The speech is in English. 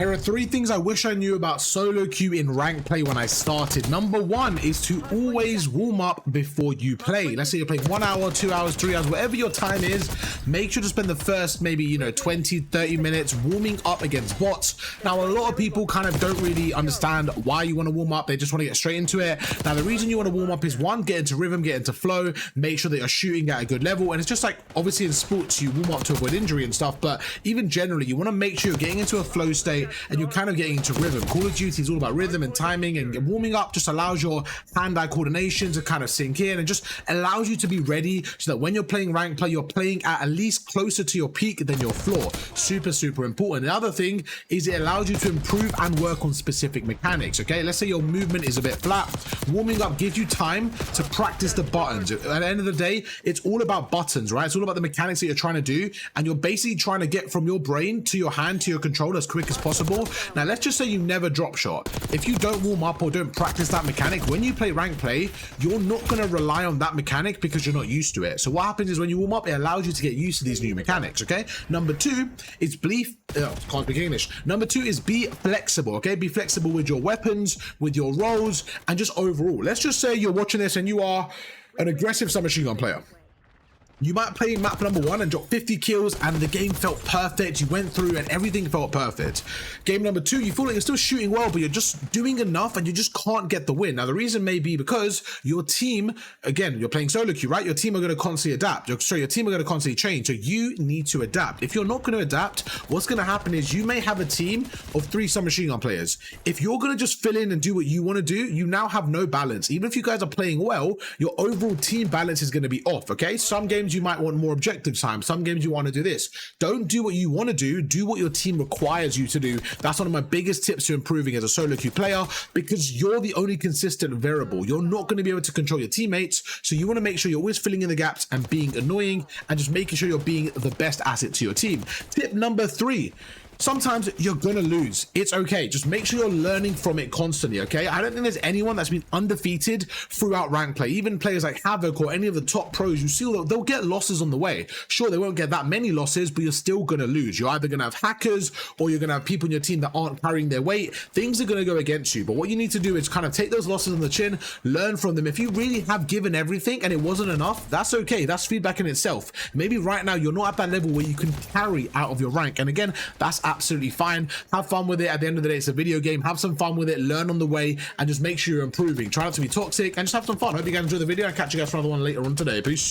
There are 3 things I wish I knew about solo queue in rank play when I started. Number 1 is to always warm up before you play. Let's say you're playing 1 hour, 2 hours, 3 hours, whatever your time is, make sure to spend the first maybe 20, 30 minutes warming up against bots. Now a lot of people kind of don't really understand why you want to warm up. They just want to get straight into it. Now the reason you want to warm up is 1, get into rhythm, get into flow, make sure that you're shooting at a good level. And it's just like, obviously in sports you warm up to avoid injury and stuff, but even generally you want to make sure you're getting into a flow state and you're kind of getting into rhythm. Call of Duty is all about rhythm and timing, and warming up just allows your hand-eye coordination to kind of sink in and just allows you to be ready so that when you're playing rank play, you're playing at least closer to your peak than your floor. Super important. The other thing is it allows you to improve and work on specific mechanics. Okay, let's say your movement is a bit flat. Warming up gives you time to practice the buttons. At the end of the day, it's all about buttons, right? It's all about the mechanics that you're trying to do, and you're basically trying to get from your brain to your hand to your controller as quick as possible. Now let's just say you never drop shot. If you don't warm up or don't practice that mechanic, when you play rank play, you're not going to rely on that mechanic because you're not used to it. So what happens is when you warm up, it allows you to get used to these new mechanics. Okay, number 2 is can't speak English. Number 2 is be flexible. Okay, be flexible with your weapons, with your roles, and just overall. Let's just say you're watching this and you are an aggressive submachine gun player. You might play map number 1 and drop 50 kills and the game felt perfect. You went through and everything felt perfect. Game number 2, you feel like you're still shooting well, but you're just doing enough and you just can't get the win. Now, the reason may be because your team, again, you're playing solo queue, right? Your team are going to constantly adapt. Your team are going to constantly change. So you need to adapt. If you're not going to adapt, what's going to happen is you may have a team of 3 submachine gun players. If you're going to just fill in and do what you want to do, you now have no balance. Even if you guys are playing well, your overall team balance is going to be off, okay? Some games you might want more objective time. Some games you want to do this. Don't do what you want to do what your team requires you to do. That's one of my biggest tips to improving as a solo queue player, because you're the only consistent variable. You're not going to be able to control your teammates, so you want to make sure you're always filling in the gaps and being annoying and just making sure you're being the best asset to your team. Tip number 3. Sometimes you're gonna lose. It's okay. Just make sure you're learning from it constantly, okay? I don't think there's anyone that's been undefeated throughout rank play. Even players like Havoc or any of the top pros, you see they'll get losses on the way. Sure, they won't get that many losses, but you're still gonna lose. You're either gonna have hackers or you're gonna have people in your team that aren't carrying their weight. Things are gonna go against you, but what you need to do is kind of take those losses on the chin, learn from them. If you really have given everything and it wasn't enough, that's okay. That's feedback in itself. Maybe right now you're not at that level where you can carry out of your rank. And again, that's absolutely fine. Have fun with it. At the end of the day, it's a video game. Have some fun with it, learn on the way, and just make sure you're improving. Try not to be toxic and just have some fun. Hope you guys enjoy the video. I'll catch you guys for another one later on today. Peace.